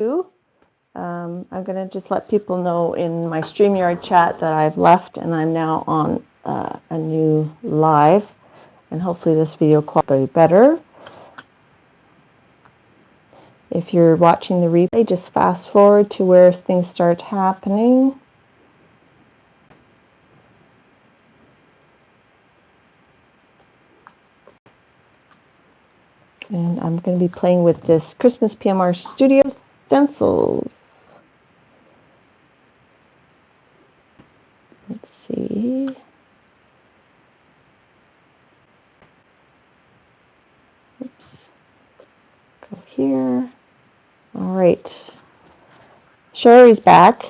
I'm going to just let people know in my StreamYard chat that I've left and I'm now on a new live, and hopefully this video quality will be better. If you're watching the replay, just fast forward to where things start happening. And I'm going to be playing with this Christmas PMR Studio stencils. Let's see. Oops. Go here. All right. Sherry's back.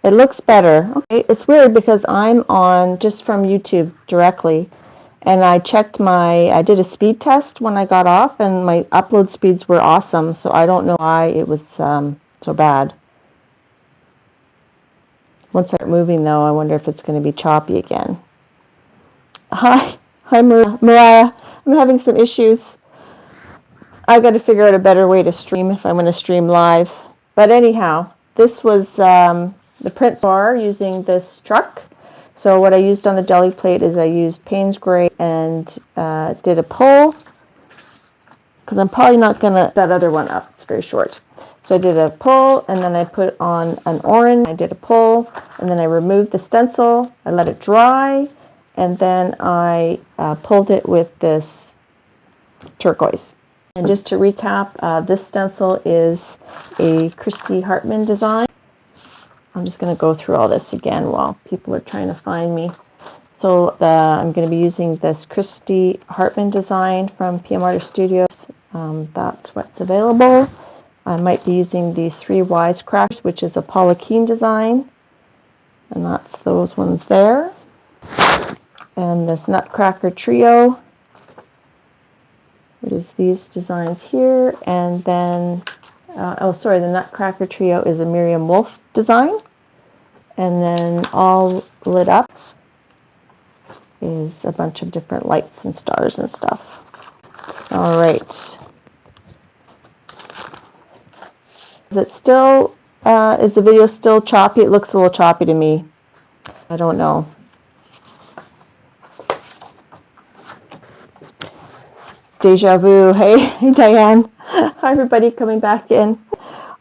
It looks better. Okay, it's weird because I'm on just from YouTube directly. And I did a speed test when I got off, and my upload speeds were awesome, so I don't know why it was so bad. Once I start moving, though, I wonder if it's going to be choppy again. Hi, Mariah. I'm having some issues. I got to figure out a better way to stream if I'm going to stream live. But anyhow, this was the print bar using this truck. So what I used on the Gelliplate is I used Payne's Gray and did a pull, because I'm probably not going to that other one up. It's very short. So I did a pull, and then I put on an orange. I did a pull, and then I removed the stencil. I let it dry, and then I pulled it with this turquoise. And just to recap, this stencil is a Christy Hartman design. I'm just going to go through all this again while people are trying to find me. So I'm going to be using this Christy Hartman design from PM Artist Studios. That's what's available. I might be using the 3 Wisecrackers, which is a Paula Keen design. And that's those ones there. And this Nutcracker Trio. It is these designs here. And then the Nutcracker Trio is a Miriam Wolf design. And then all lit up is a bunch of different lights and stars and stuff. All right. Is the video still choppy? It looks a little choppy to me. I don't know. Deja vu. Hey, Diane. Hi, everybody coming back in.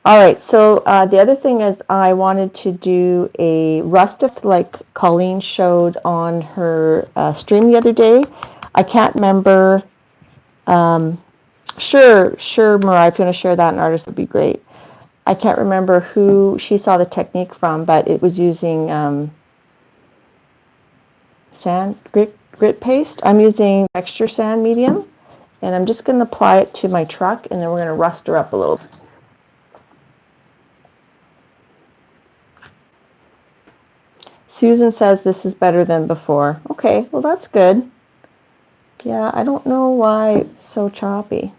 All right, so the other thing is I wanted to do a rust effect like Colleen showed on her stream the other day. I can't remember. Sure, Mariah, if you want to share that in Artist, would be great. I can't remember who she saw the technique from, but it was using sand grit paste. I'm using texture sand medium, and I'm just going to apply it to my truck, and then we're going to rust her up a little. Susan says this is better than before. Okay, well that's good. Yeah, I don't know why it's so choppy.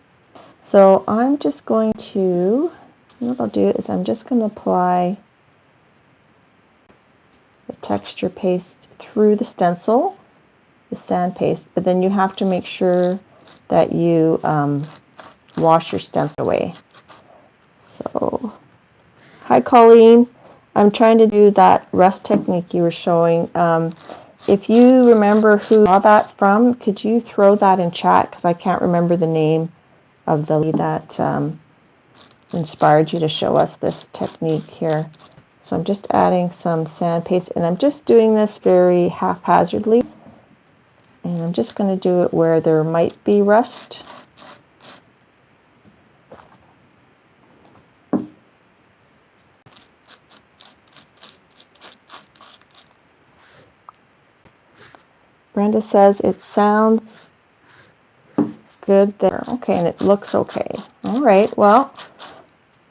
So I'm just going to, what I'll do is I'm just going to apply the texture paste through the stencil, the sand paste, but then you have to make sure that you wash your stencil away. So, hi Colleen. I'm trying to do that rust technique you were showing. If you remember who saw that from, could you throw that in chat? Because I can't remember the name of the lead that inspired you to show us this technique here. So I'm just adding some sand paste, and I'm just doing this very haphazardly. And I'm just going to do it where there might be rust. Brenda says it sounds good there. Okay, and it looks okay. All right, well,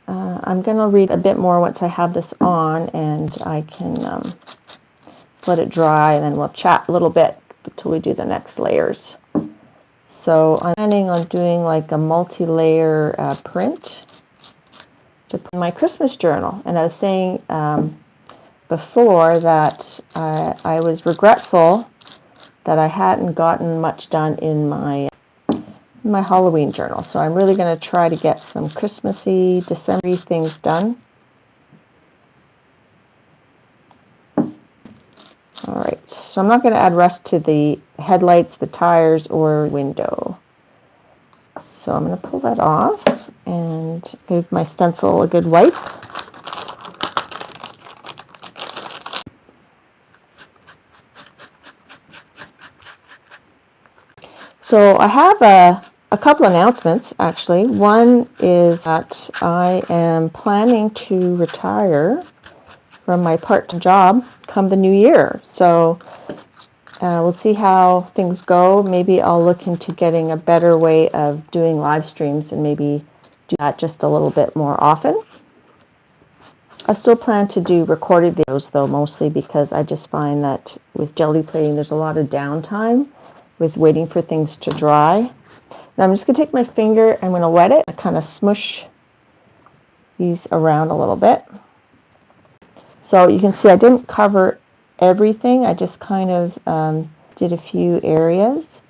I'm going to read a bit more once I have this on, and I can let it dry, and then we'll chat a little bit until we do the next layers. So I'm planning on doing like a multi-layer print to put in my Christmas journal. And I was saying before that I was regretful that I hadn't gotten much done in my my Halloween journal. So I'm really going to try to get some Christmassy, December things done. All right, so I'm not going to add rust to the headlights, the tires, or window. So I'm going to pull that off and give my stencil a good wipe. So I have a couple announcements, actually. One is that I am planning to retire from my part-time job come the new year. So we'll see how things go. Maybe I'll look into getting a better way of doing live streams and maybe do that just a little bit more often. I still plan to do recorded videos, though, mostly because I just find that with Gelliplating, there's a lot of downtime with waiting for things to dry. Now I'm just going to take my finger, I'm going to wet it, and kind of smush these around a little bit. So you can see I didn't cover everything, I just kind of did a few areas.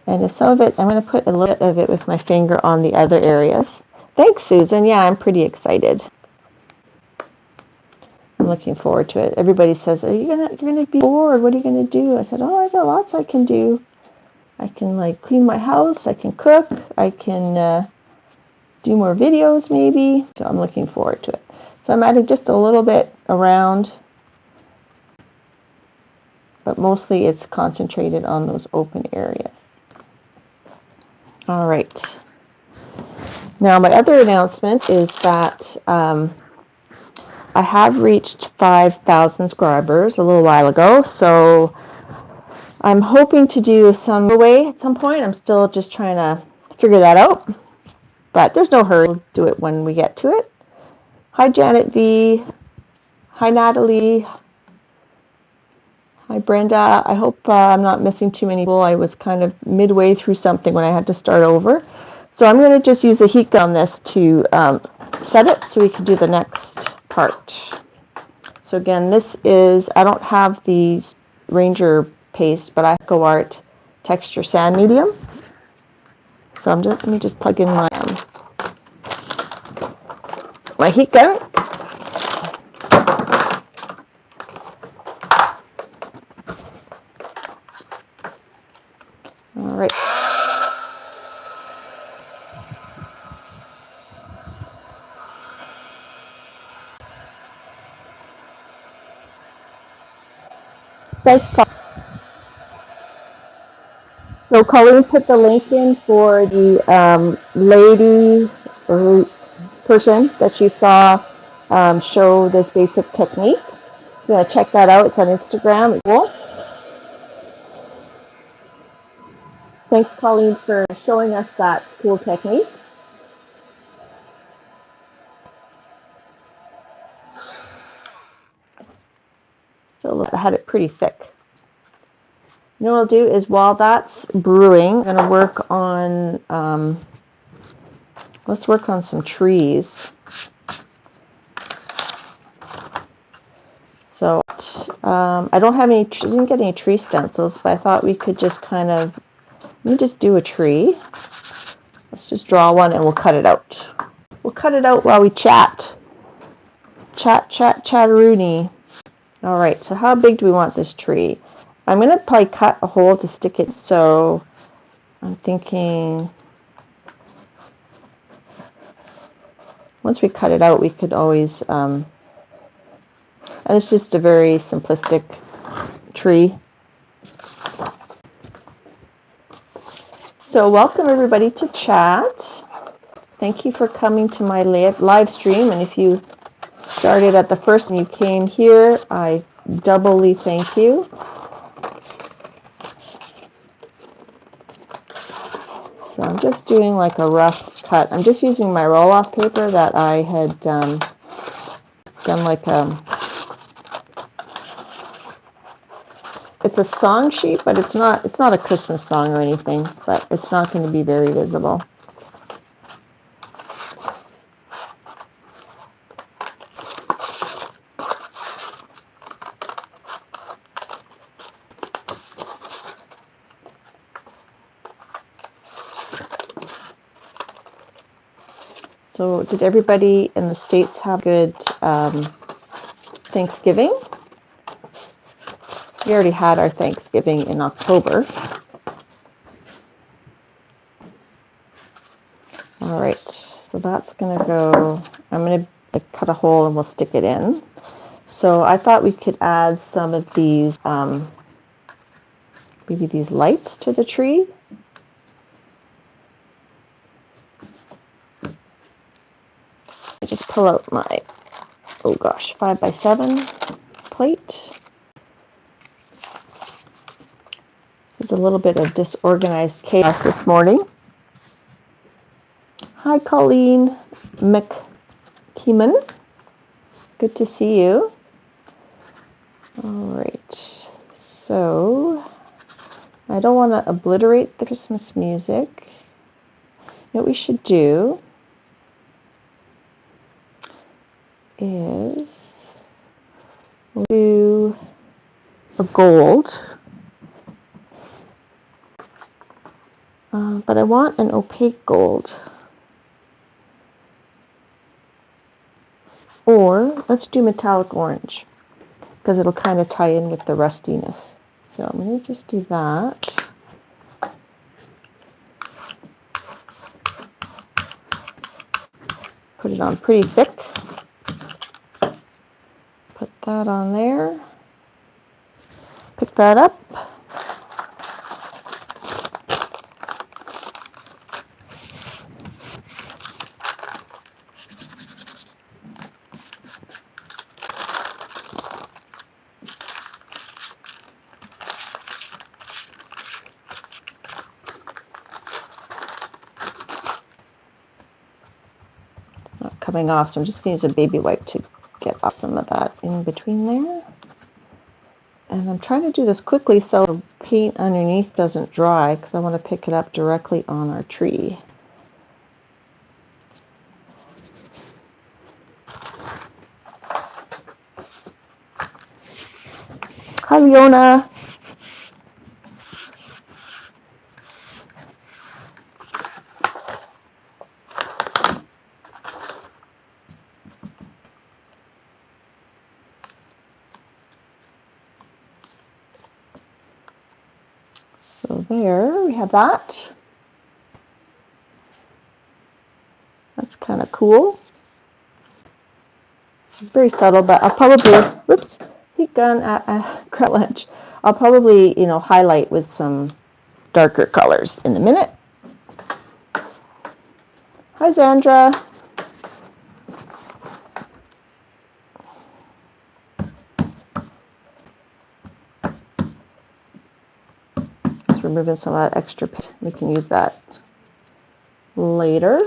And some of it, I'm going to put a little bit of it with my finger on the other areas. Thanks, Susan. Yeah, I'm pretty excited. I'm looking forward to it. Everybody says, you're gonna be bored. What are you gonna do? I said, oh, I got lots I can do. I can like clean my house. I can cook. I can do more videos maybe. So I'm looking forward to it. So I'm adding just a little bit around, but mostly it's concentrated on those open areas. All right. Now my other announcement is that I have reached 5,000 subscribers a little while ago, so I'm hoping to do some giveaway at some point. I'm still just trying to figure that out, but there's no hurry. We'll do it when we get to it. Hi, Janet V. Hi, Natalie. Hi, Brenda. I hope I'm not missing too many people. I was kind of midway through something when I had to start over. So I'm going to just use a heat gun on this to set it so we can do the next part. So again, this is, I don't have the Ranger paste, but I have GoArt texture sand medium. So I'm just, let me just plug in my heat gun. All right. Thanks, Paul. So Colleen put the link in for the lady or person that you saw show this basic technique. You're going to check that out. It's on Instagram. It's cool. Thanks, Colleen, for showing us that cool technique. So I had it pretty thick. You know what I'll do is while that's brewing, I'm going to work on, let's work on some trees. So I don't have any, didn't get any tree stencils, but I thought we could just kind of, let me just do a tree. Let's just draw one and we'll cut it out. We'll cut it out while we chat. Chatteroony. All right, so how big do we want this tree? I'm going to probably cut a hole to stick it, so I'm thinking once we cut it out, we could always, and it's just a very simplistic tree. So welcome everybody to chat. Thank you for coming to my live stream, and if you started at the first and you came here, I doubly thank you. So I'm just doing like a rough cut. I'm just using my roll-off paper that I had done like it's a song sheet, but it's not a Christmas song or anything, but it's not going to be very visible. So did everybody in the States have good Thanksgiving? We already had our Thanksgiving in October. All right, so that's going to go, I'm going to cut a hole and we'll stick it in. So I thought we could add some of these, maybe these lights to the tree. I just pull out my, oh gosh, 5x7 plate. There's a little bit of disorganized chaos this morning. Hi, Colleen McKeeman. Good to see you. All right, so I don't want to obliterate the Christmas music. What we should do is we'll do a gold, but I want an opaque gold. Or let's do metallic orange, because it'll kind of tie in with the rustiness. So I'm going to just do that. Put it on pretty thick. Put that on there. Pick that up. Coming off, so I'm just going to use a baby wipe to get off some of that in between there. And I'm trying to do this quickly so the paint underneath doesn't dry, because I want to pick it up directly on our tree. Hi, Leona. So there, we have that. That's kind of cool. Very subtle, but I'll probably, whoops, heat gun at collage. I'll probably, highlight with some darker colors in a minute. Hi, Zandra. Just removing some of that extra paint. We can use that later.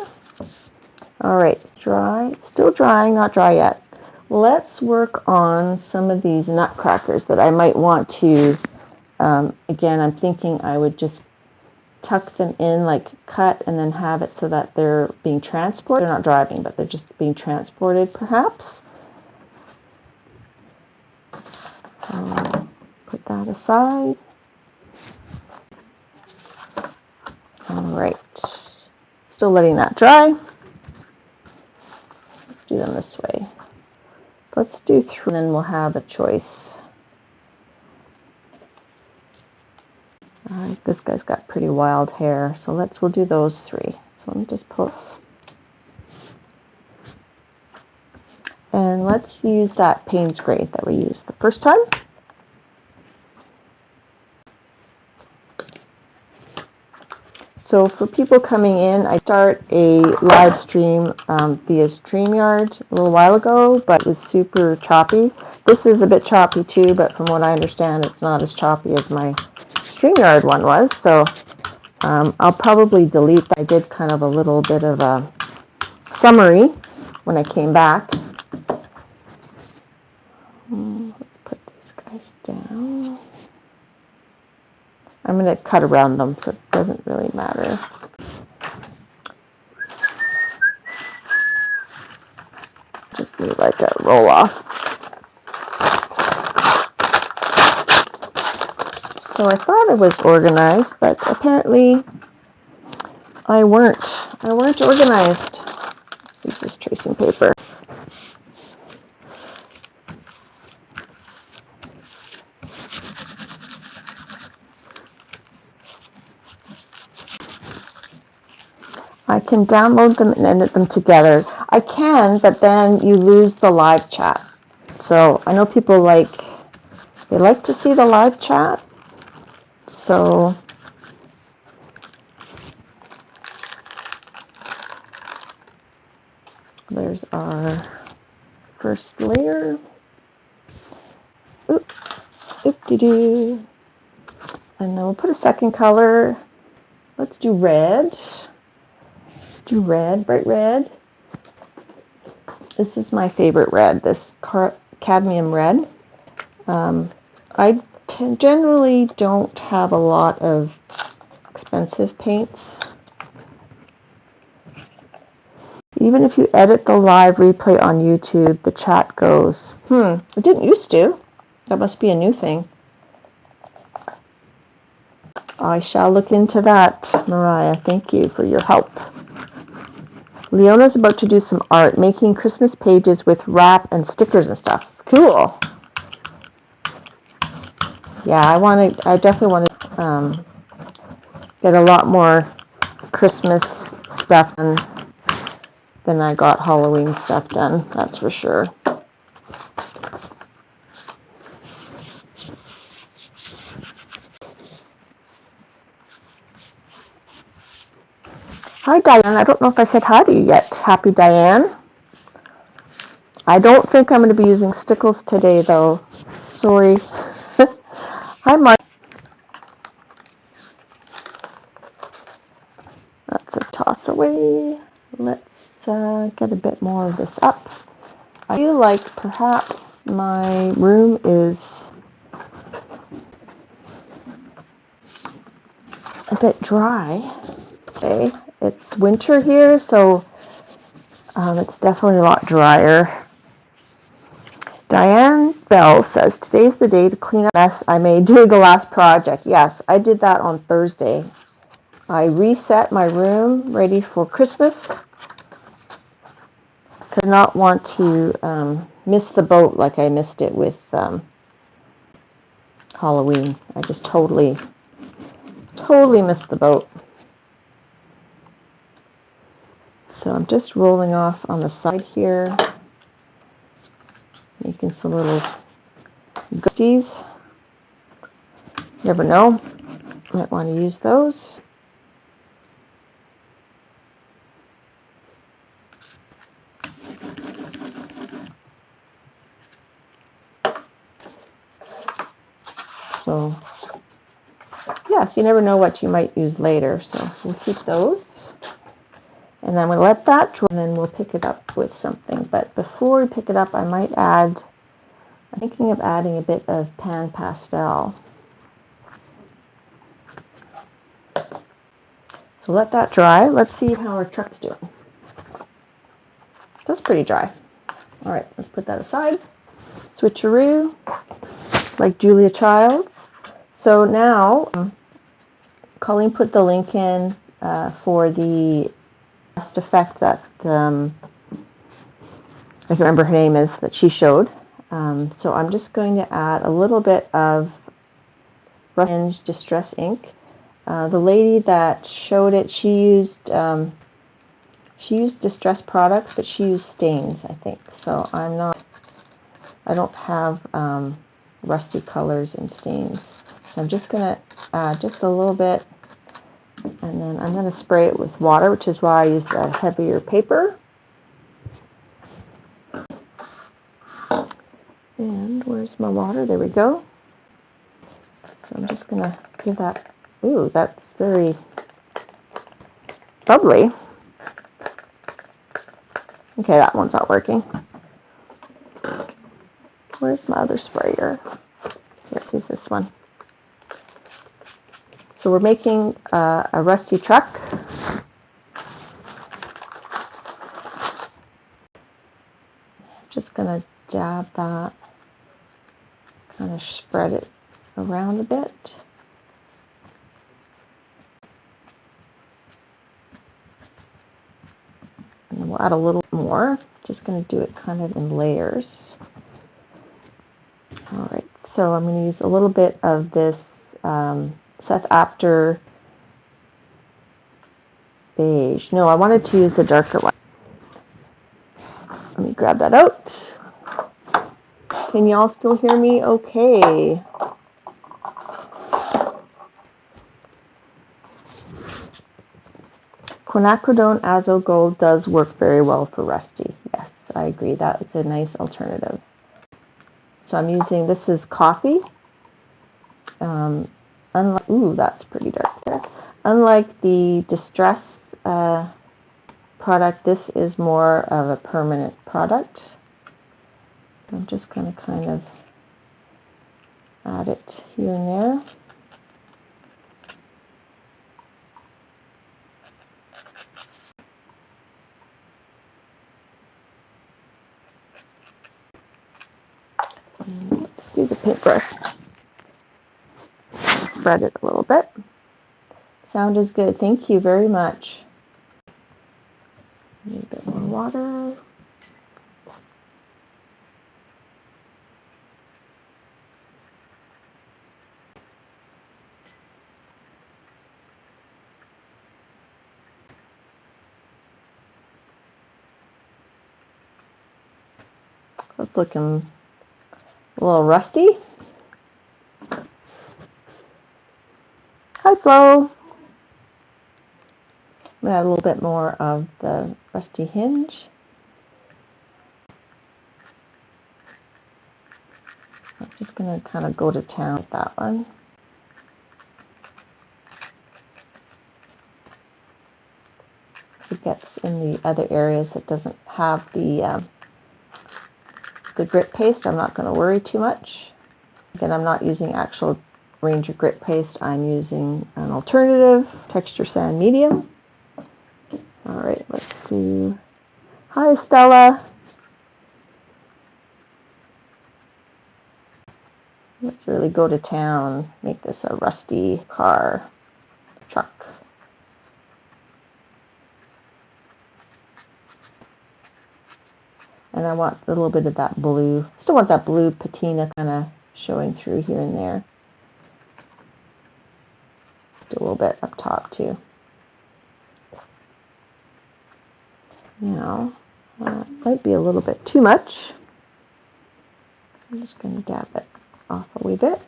All right, it's dry. It's still drying, not dry yet. Let's work on some of these nutcrackers that I might want to, again, I'm thinking I would just tuck them in, like cut and then have it so that they're being transported. They're not driving, but they're just being transported perhaps. So put that aside. All right, still letting that dry. Let's do them this way. Let's do 3, and then we'll have a choice. This guy's got pretty wild hair, so we'll do those 3. So let me just pull. And let's use that Payne's gray that we used the first time. So for people coming in, I start a live stream via StreamYard a little while ago, but it was super choppy. This is a bit choppy too, but from what I understand, it's not as choppy as my StreamYard one was. So I'll probably delete that. I did kind of a little bit of a summary when I came back. Let's put these guys down. I'm going to cut around them, so it doesn't really matter. Just need like a roll off. So I thought I was organized, but apparently I weren't organized. Use this tracing paper. I can download them and edit them together. I can, but then you lose the live chat. So I know people they like to see the live chat. So there's our first layer. Oop, oop-de-doo. And then we'll put a second color. Let's do red. Let's do red, bright red. This is my favorite red, this cadmium red. I generally don't have a lot of expensive paints. Even if you edit the live replay on YouTube, the chat goes. It didn't used to. That must be a new thing. I shall look into that, Mariah. Thank you for your help. Leona's about to do some art, making Christmas pages with wrap and stickers and stuff. Cool. Yeah, I definitely want to get a lot more Christmas stuff than I got Halloween stuff done. That's for sure. Hi, Diane. I don't know if I said hi to you yet. Happy Diane. I don't think I'm going to be using Stencils today, though. Sorry. Hi, Mark. That's a toss away. Let's get a bit more of this up. I feel like perhaps my room is a bit dry. Okay, it's winter here, so it's definitely a lot drier. Diane Bell says, today's the day to clean up the mess I made doing the last project. Yes, I did that on Thursday. I reset my room ready for Christmas. Did not want to miss the boat like I missed it with Halloween. I just totally missed the boat. So I'm just rolling off on the side here, making some little ghosties. Never know, might want to use those. So yes, you never know what you might use later, so we'll keep those. And then we'll let that dry, and then we'll pick it up with something. But before we pick it up, I might add, I'm thinking of adding a bit of pan pastel. So let that dry. Let's see how our truck's doing. That's pretty dry. All right, let's put that aside. Switcheroo, like Julia Childs. So now, Colleen put the link in for the last effect that I can't remember her name is, that she showed. So I'm just going to add a little bit of Rush Distress ink. The lady that showed it, she used distress products, but she used stains, I think. So I don't have rusty colors and stains. So I'm just going to add just a little bit, and then I'm going to spray it with water, which is why I used a heavier paper. And where's my water? There we go. So I'm just going to give that, ooh, that's very bubbly. Okay, that one's not working. Where's my other sprayer? Here, use this one. So we're making a rusty truck. Just going to dab that, kind of spread it around a bit. And then we'll add a little more. more. Just going to do it kind of in layers. All right, so I'm going to use a little bit of this Seth Apter beige. No, I wanted to use the darker one. Let me grab that out. Can y'all still hear me okay? Quinacridone Azo Gold does work very well for rusty. Yes, I agree that it's a nice alternative. So I'm using, this is coffee. Unlike, ooh, that's pretty dark there. Unlike the Distress product, this is more of a permanent product. I'm just going to kind of add it here and there. Just use a paintbrush. Spread it a little bit. Sound is good. Thank you very much. Need a bit more water. It's looking a little rusty. Hi, Flo. I'm going to add a little bit more of the rusty hinge. I'm just going to kind of go to town with that one. It gets in the other areas that doesn't have the grit paste. I'm not going to worry too much. Again, I'm not using actual Ranger grit paste. I'm using an alternative texture sand medium. All right, let's do. Hi, Stella. Let's really go to town. Make this a rusty truck. And I want a little bit of that blue. Still want that blue patina kind of showing through here and there. Just do a little bit up top too. Now, might be a little bit too much. I'm just going to dab it off a wee bit.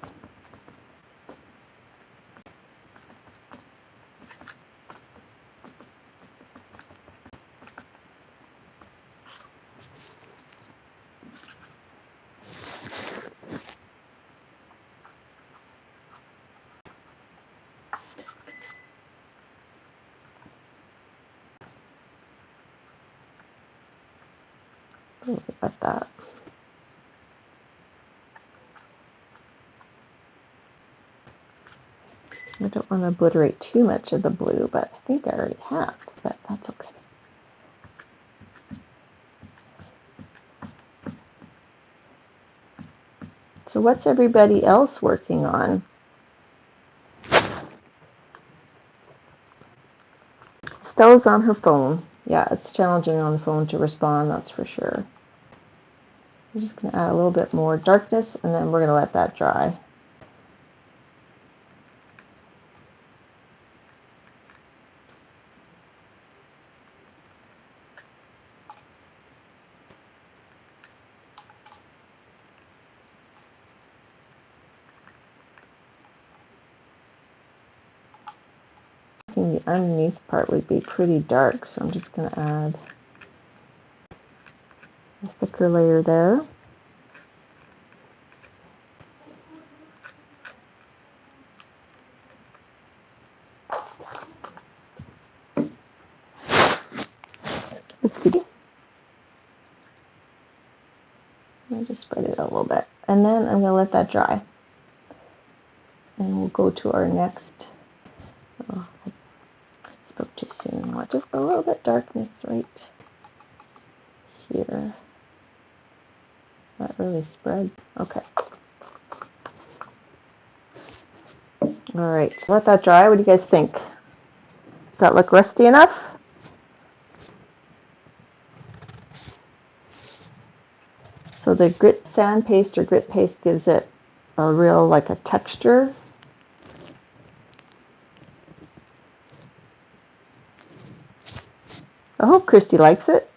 Look at that. I don't want to obliterate too much of the blue, but I think I already have, but that's okay. So what's everybody else working on? Stella's on her phone. Yeah, it's challenging on the phone to respond, that's for sure. I'm just going to add a little bit more darkness, and then we're going to let that dry. I think the underneath part would be pretty dark, so I'm just going to add a thicker layer there. I'll just spread it a little bit, and then I'm going to let that dry. And we'll go to our next. Oh, I spoke too soon. I want just a little bit darkness right here. That really spreads. Okay. All right, so let that dry. What do you guys think? Does that look rusty enough? So the grit sand paste or grit paste gives it a real, like a texture. I hope Christy likes it.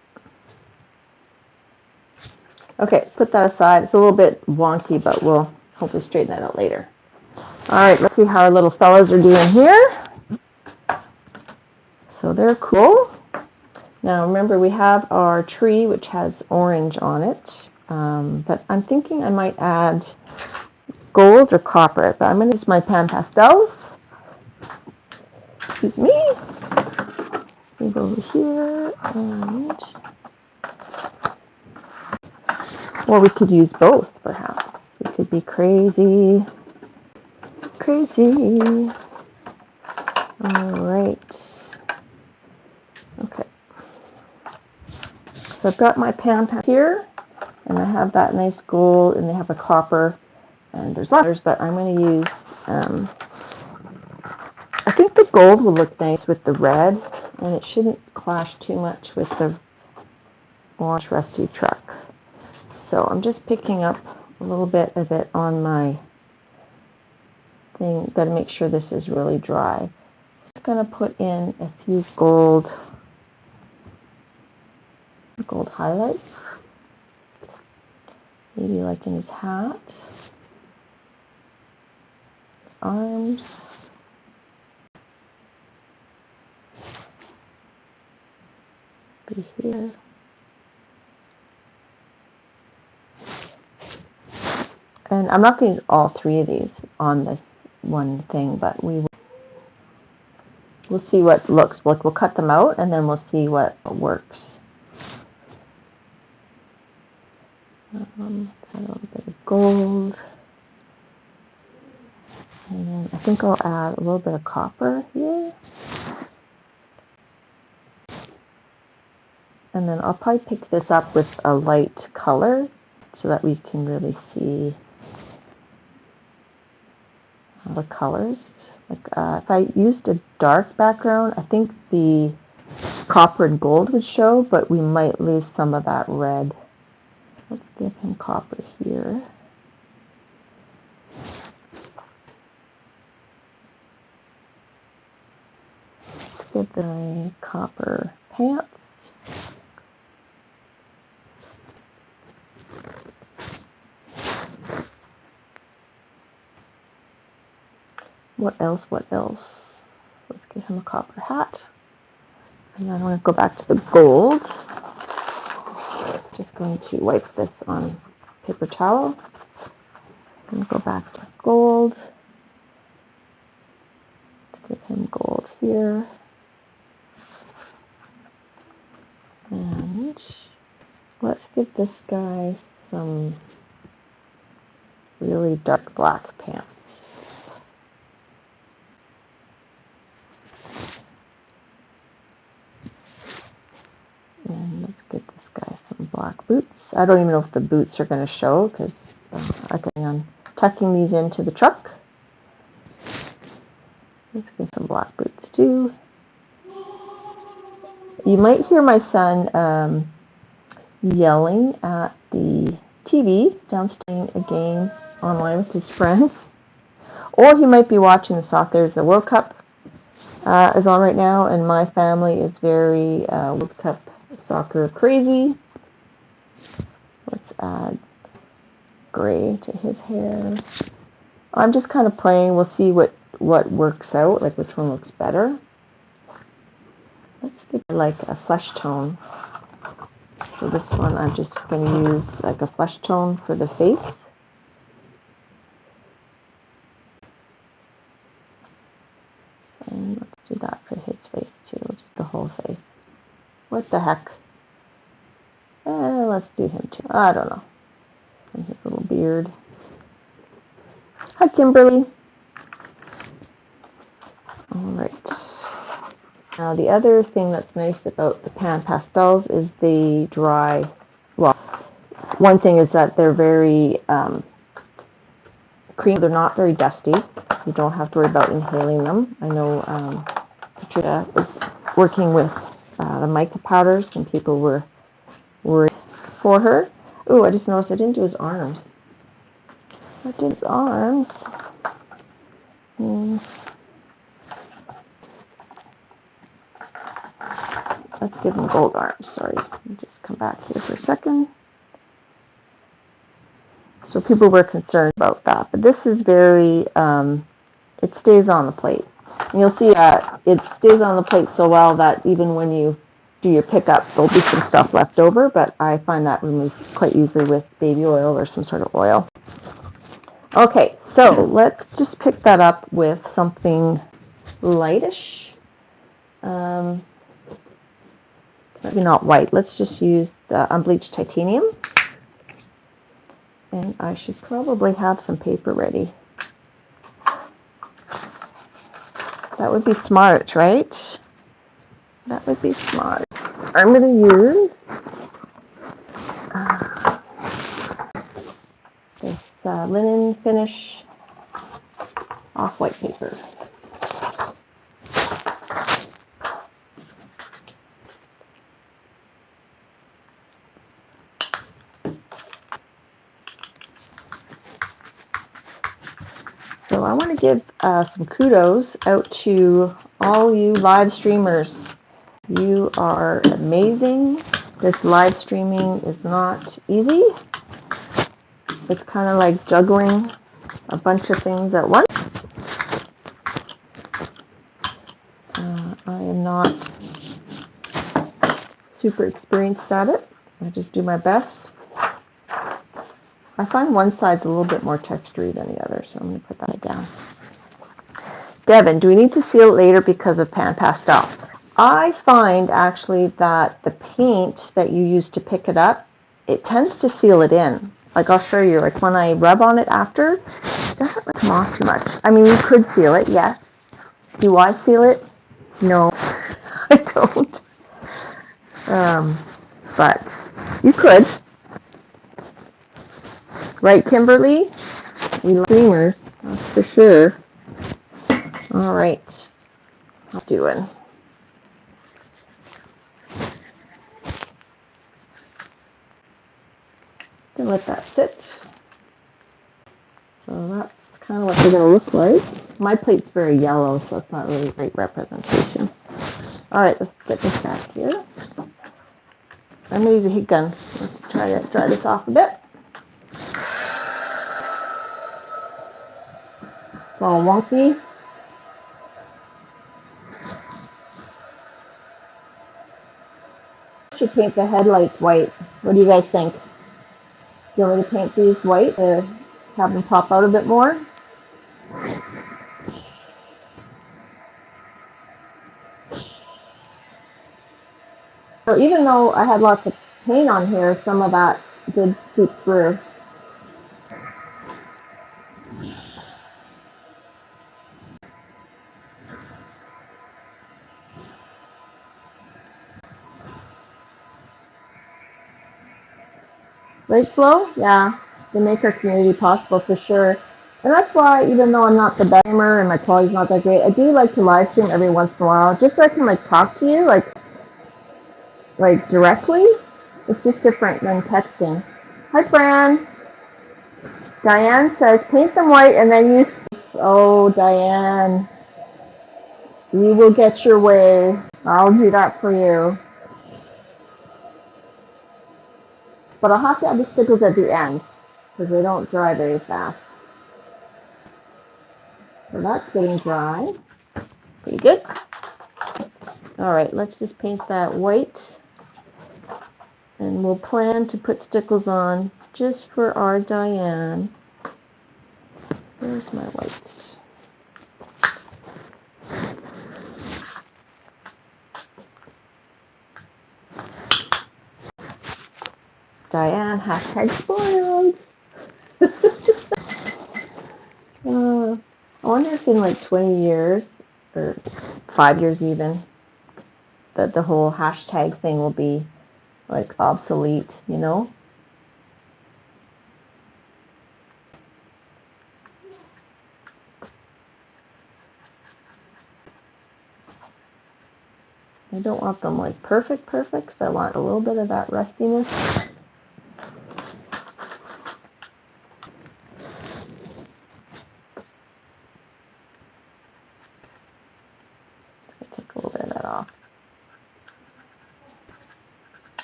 Okay, put that aside. It's a little bit wonky, but we'll hopefully straighten that out later. All right, let's see how our little fellows are doing here. So they're cool. Now remember, we have our tree, which has orange on it. But I'm thinking I might add gold or copper. But I'm going to use my pan pastels. Excuse me. We go over here, and or we could use both, perhaps. We could be crazy. Crazy. All right. Okay. So I've got my pan here, and I have that nice gold, and they have a copper, and there's letters, but I'm going to use, I think the gold will look nice with the red, and it shouldn't clash too much with the orange rusty truck. So I'm just picking up a little bit of it on my thing. Got to make sure this is really dry. Just going to put in a few gold highlights. Maybe like in his hat, his arms. Be here. And I'm not going to use all three of these on this one thing, but we'll see what looks. We'll cut them out, and then we'll see what works. A little bit of gold. And then I think I'll add a little bit of copper here. And then I'll probably pick this up with a light color so that we can really see the colors. Like if I used a dark background, I think the copper and gold would show, but we might lose some of that red. Let's give him copper here. Let's give the copper pants. What else? Let's give him a copper hat. And then I want to go back to the gold. Just going to wipe this on paper towel. And go back to gold. Let's give him gold here. And let's give this guy some really dark black pants. And let's give this guy some black boots. I don't even know if the boots are going to show because I'm tucking these into the truck. Let's give some black boots too. You might hear my son yelling at the TV downstairs a game online with his friends. Or he might be watching the soccer. There's a World Cup is on right now, and my family is very World Cup soccer crazy. Let's add gray to his hair. I'm just kind of playing. We'll see what works out, like which one looks better. Let's get like a flesh tone. So this one I'm just going to use like a flesh tone for the face. And let's do that for his face too, just the whole face. What the heck? Let's do him too. I don't know. And his little beard. Hi, Kimberly. All right. Now the other thing that's nice about the pan pastels is the dry. Well, one thing is that they're very creamy. They're not very dusty. You don't have to worry about inhaling them. I know Patricia was working with the mica powders, and people were worried for her. Oh, I just noticed I didn't do his arms. I did his arms. Let's give him gold arms. Sorry. Let me just come back here for a second. So people were concerned about that. But this is very, it stays on the plate. And you'll see that it stays on the plate so well that even when you do your pickup, there'll be some stuff left over, but I find that removes quite easily with baby oil or some sort of oil. Okay, so let's just pick that up with something lightish. Maybe not white. Let's just use the unbleached titanium. And I should probably have some paper ready. That would be smart, right? That would be smart. I'm going to use this linen finish off-white paper. So I want to give some kudos out to all you live streamers. You are amazing. This live streaming is not easy. It's kind of like juggling a bunch of things at once. I am not super experienced at it. I just do my best. I find one side's a little bit more textury than the other, so I'm going to put that down. Devin, do we need to seal it later because of pan pastel? I find actually that the paint that you use to pick it up, it tends to seal it in. Like I'll show you, like when I rub on it after, it doesn't come off too much. I mean, you could seal it, yes. Do I seal it? No, I don't. But you could. Right, Kimberly? We love streamers, that's for sure. All right, I'm doing. Gonna let that sit. So that's kind of what they're gonna look like. My plate's very yellow, so it's not really a great representation. All right, let's get this back here. I'm gonna use a heat gun. Let's try to dry this off a bit. It's all wonky. I should paint the headlights white. What do you guys think? Do you want me to paint these white to have them pop out a bit more? So even though I had lots of paint on here, some of that did seep through. Right, Flo? Yeah, they make our community possible for sure. And that's why, even though I'm not the best gamer and my quality's not that great, I do like to live stream every once in a while, just so I can like talk to you, like directly. It's just different than texting. Hi, Fran. Diane says, paint them white and then use. Oh, Diane, you will get your way. I'll do that for you. But I'll have to have the stickles at the end because they don't dry very fast. So that's getting dry. Pretty good. All right, let's just paint that white. And we'll plan to put stickles on just for our Diane. Where's my white? Diane, hashtag spoiled. I wonder if in like 20 years, or 5 years even, that the whole hashtag thing will be like obsolete, you know? I don't want them like perfect, so I want a little bit of that rustiness.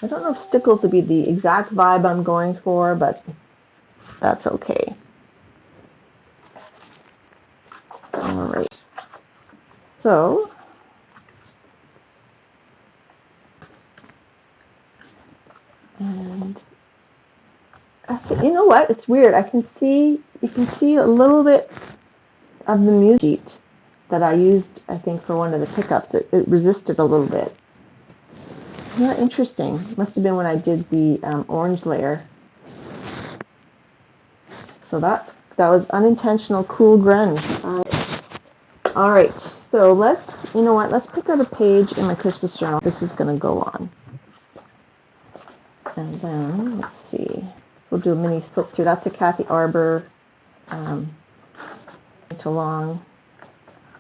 I don't know if Stickles would be the exact vibe I'm going for, but that's okay. All right. So, and you know what? It's weird. You can see a little bit of the music sheet that I used, I think, for one of the pickups. It resisted a little bit. Yeah, interesting. Must have been when I did the orange layer. So that was unintentional cool grunge. All right, so you know what? Let's pick out a page in my Christmas journal. This is going to go on. And then, let's see. We'll do a mini flip through. That's a Kathy Arbor to long.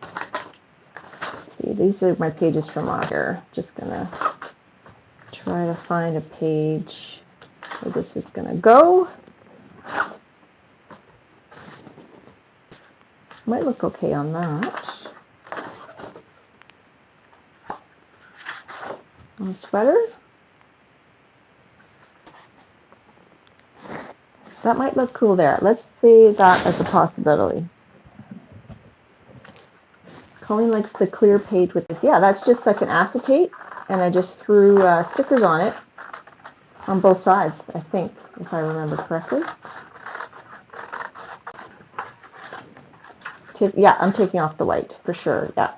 Let's see, these are my pages from last year. Just going to try to find a page where this is going to go. Might look okay on that. On a sweater. That might look cool there. Let's see that as a possibility. Colleen likes the clear page with this. Yeah, that's just like an acetate, and I just threw stickers on it on both sides, I think, if I remember correctly. Yeah, I'm taking off the white for sure, yeah.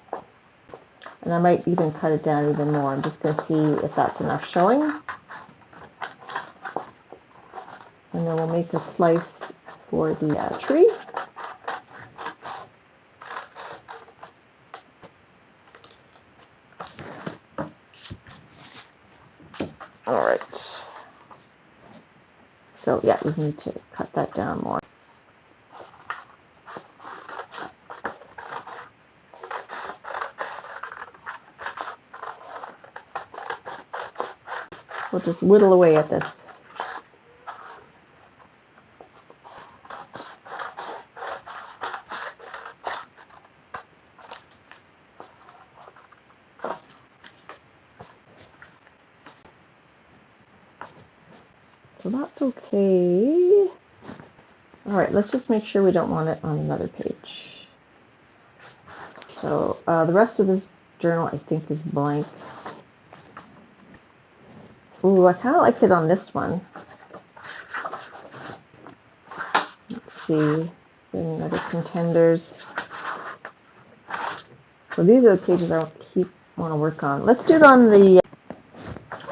And I might even cut it down even more. I'm just going to see if that's enough showing. And then we'll make a slice for the tree. All right. So yeah, we need to cut that down more. We'll just whittle away at this. So that's okay. All right, let's just make sure we don't want it on another page. So the rest of this journal, I think, is blank. Ooh, I kind of like it on this one. Let's see, other contenders. So these are the pages I want to work on. Let's do it on the.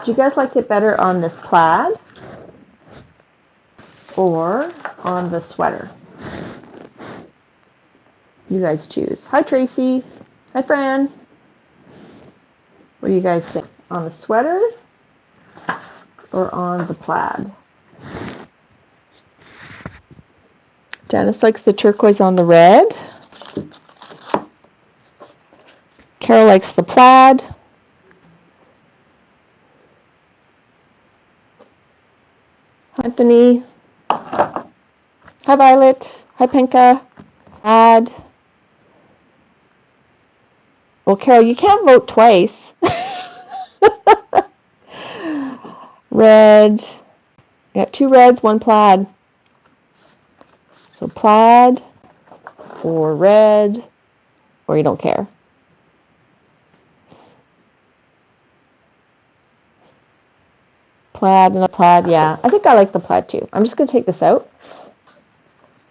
Do you guys like it better on this plaid or on the sweater? You guys choose. Hi, Tracy. Hi, Fran. What do you guys think? On the sweater or on the plaid? Janice likes the turquoise on the red. Carol likes the plaid. Anthony. Hi, Violet. Hi, Penka. Plaid. Well, Carol, you can't vote twice. Red. You got 2 reds, 1 plaid. So plaid or red, or you don't care. Plaid and a plaid, yeah. I think I like the plaid too. I'm just going to take this out.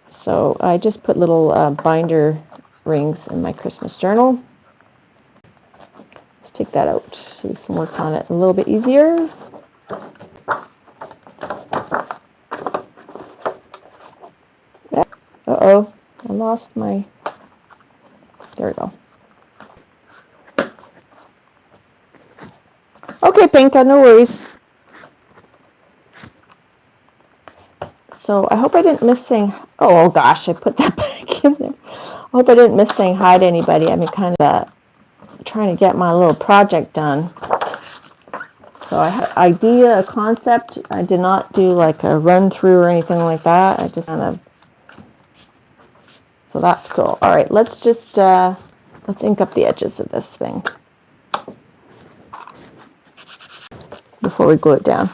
So I just put little binder rings in my Christmas journal. Let's take that out so we can work on it a little bit easier. Uh-oh, I lost my, there we go. Okay, Pinka, no worries. So I hope I didn't miss saying, oh gosh, I put that back in there. I hope I didn't miss saying hi to anybody. I've been kind of trying to get my little project done. So I had an idea, a concept. I did not do like a run through or anything like that. I just kind of, so that's cool. All right, let's just, let's ink up the edges of this thing. before we glue it down.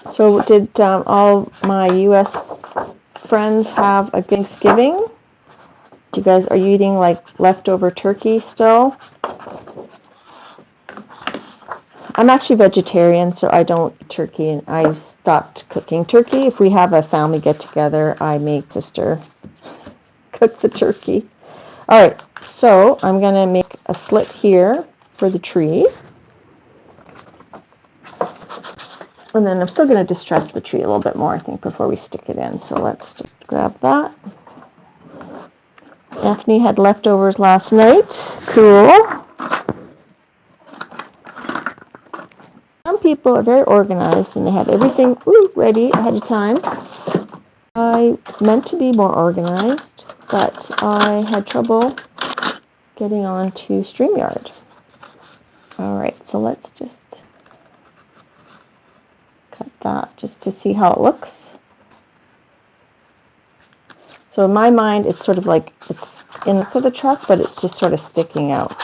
So did all my U.S. friends have a Thanksgiving? You guys, are you eating like leftover turkey still? I'm actually vegetarian, so I don't eat turkey, and I stopped cooking turkey. If we have a family get-together, I make sister cook the turkey. All right, so I'm going to make a slit here for the tree. And then I'm still going to distress the tree a little bit more, I think, before we stick it in. So let's just grab that. Anthony had leftovers last night. Cool. Some people are very organized and they have everything ready ahead of time. I meant to be more organized, but I had trouble getting on to StreamYard. All right, so let's just cut that just to see how it looks. So in my mind, it's sort of like it's in the back of the truck, but it's just sort of sticking out.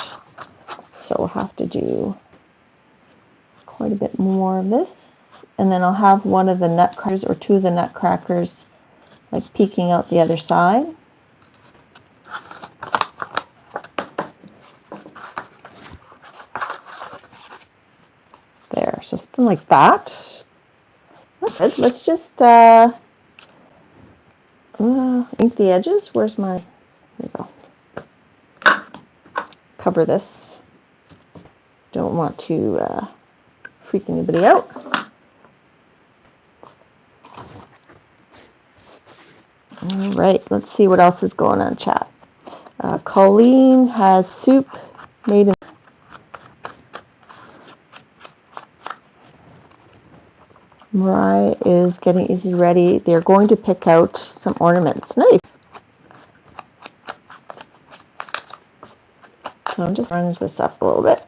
So we'll have to do quite a bit more of this. And then I'll have one of the nutcrackers or two of the nutcrackers like peeking out the other side. There, so something like that. That's it. Let's just ink the edges. Where's my, there we go. Cover this. Don't want to freak anybody out. All right, let's see what else is going on, chat. Colleen has soup made in. Mariah is getting Izzy ready. They're going to pick out some ornaments. Nice. So I'm just running this up a little bit.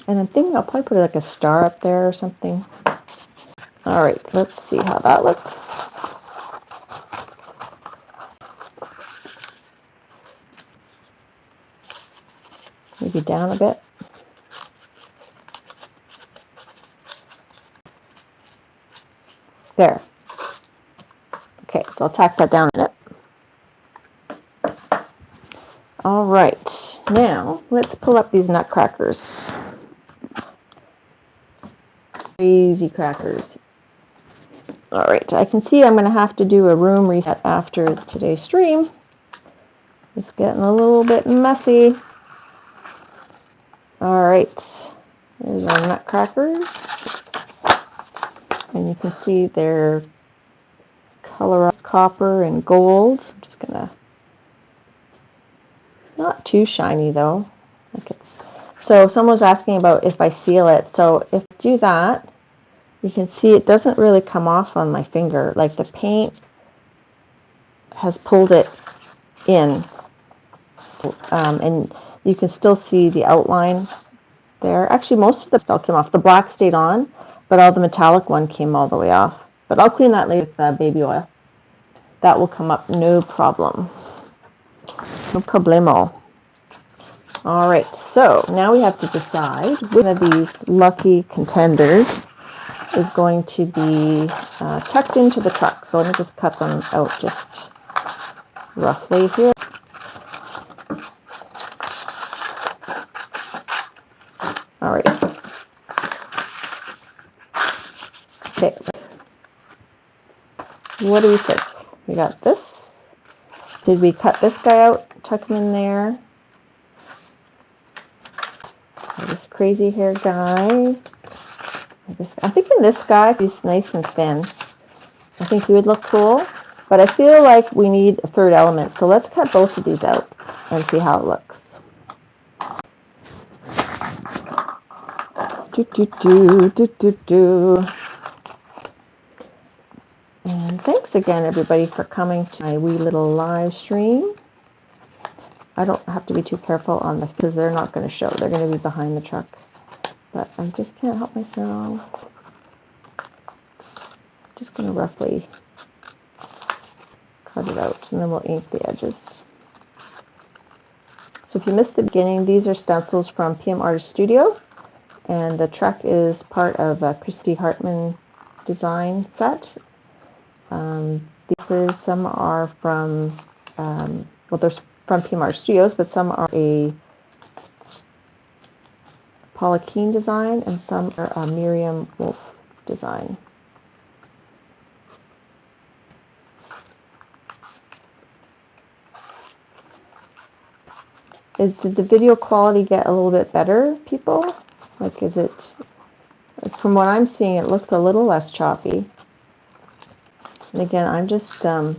And I'm thinking I'll probably put like a star up there or something. All right, let's see how that looks. Maybe down a bit. There. Okay, so I'll tack that down a bit. All right, now let's pull up these nutcrackers. Crazy crackers. All right, I can see I'm going to have to do a room reset after today's stream. It's getting a little bit messy. All right, there's our nutcrackers. And you can see they're colorized copper and gold. I'm just going to, not too shiny though. Like it's, so someone was asking about if I seal it. So if I do that, you can see it doesn't really come off on my finger. Like the paint has pulled it in. And you can still see the outline there. Actually, most of the still came off. The black stayed on, but all the metallic one came all the way off. But I'll clean that later with baby oil. That will come up no problem. No problemo. All right, so now we have to decide which one of these lucky contenders is going to be tucked into the truck. So let me just cut them out just roughly here. All right. Okay. What do we think? We got this. Did we cut this guy out, tuck him in there? This crazy hair guy. I'm thinking this guy, if he's nice and thin, I think he would look cool. But I feel like we need a third element. So let's cut both of these out and see how it looks. And thanks again, everybody, for coming to my wee little live stream. I don't have to be too careful on the, because they're not going to show. They're going to be behind the truck. but I just can't help myself. Just going to roughly cut it out, and then we'll ink the edges. So if you missed the beginning, these are stencils from PM Artist Studio, and the truck is part of a Christy Hartman design set. The others, some are from, well, they're from PM Artist Studios, but some are a Paula Keen design, and some are a Miriam Wolf design. Did the video quality get a little bit better, people? Like, is it, from what I'm seeing, it looks a little less choppy. And again, I'm just, I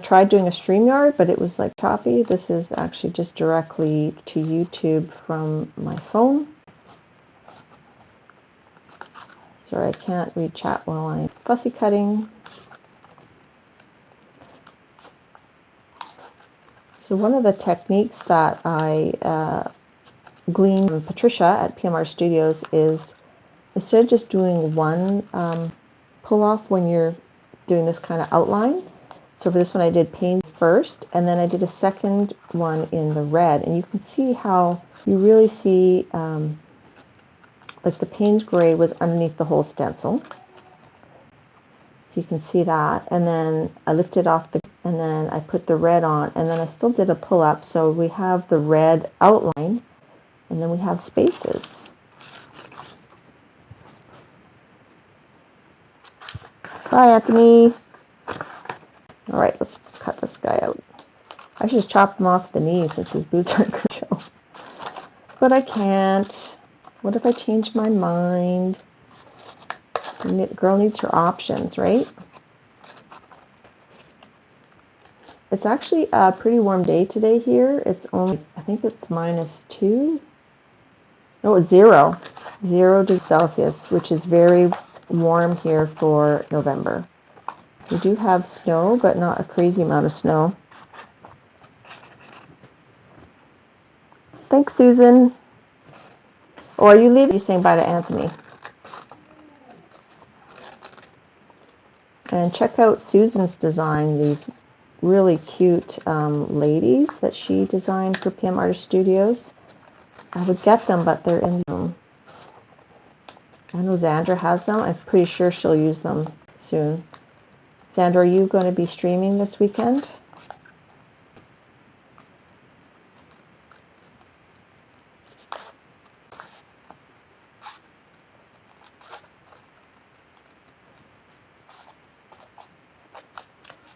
tried doing a StreamYard, but it was like choppy. This is actually just directly to YouTube from my phone. Sorry, I can't read chat while I'm fussy cutting. So one of the techniques that I gleaned from Patricia at PMR Studios is, instead of just doing one pull-off when you're doing this kind of outline, so for this one I did paint first, and then I did a second one in the red, and you can see how you really see like the Payne's gray was underneath the whole stencil. So you can see that, and then I lifted off the, and then I put the red on, and then I still did a pull-up, so we have the red outline, and then we have spaces. Bye, Anthony. All right, let's cut this guy out. I should just chop him off the knee since his boots aren't going to show. But I can't. What if I change my mind? The girl needs her options, right? It's actually a pretty warm day today here. It's only, I think it's -2. No, it's 0 degrees Celsius, which is very warm here for November. We do have snow, but not a crazy amount of snow. Thanks, Susan. Oh, are you leaving? You're saying bye to Anthony. And check out Susan's design, these really cute ladies that she designed for PM Artist Studios. I would get them, but they're in them. I know Xandra has them. I'm pretty sure she'll use them soon. Xandra, are you going to be streaming this weekend?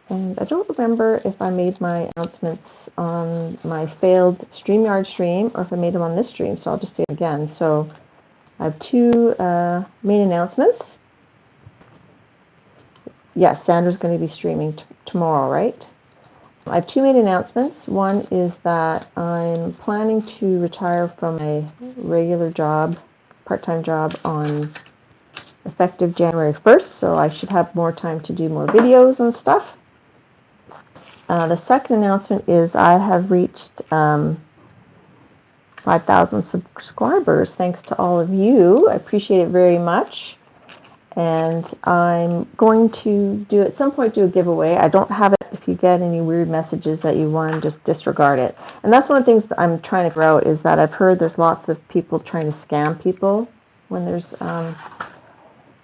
And I don't remember if I made my announcements on my failed StreamYard stream or if I made them on this stream, so I'll just say it again. So I have 2 main announcements. Yes, Sandra's going to be streaming tomorrow, right? I have 2 main announcements. One is that I'm planning to retire from a regular job, part-time job, on effective January 1st, so I should have more time to do more videos and stuff. The second announcement is I have reached 5,000 subscribers, thanks to all of you. I appreciate it very much. And I'm going to do, at some point, do a giveaway. I don't have it. If you get any weird messages that you won, just disregard it. And that's one of the things that I'm trying to figure out, is that I've heard there's lots of people trying to scam people when there's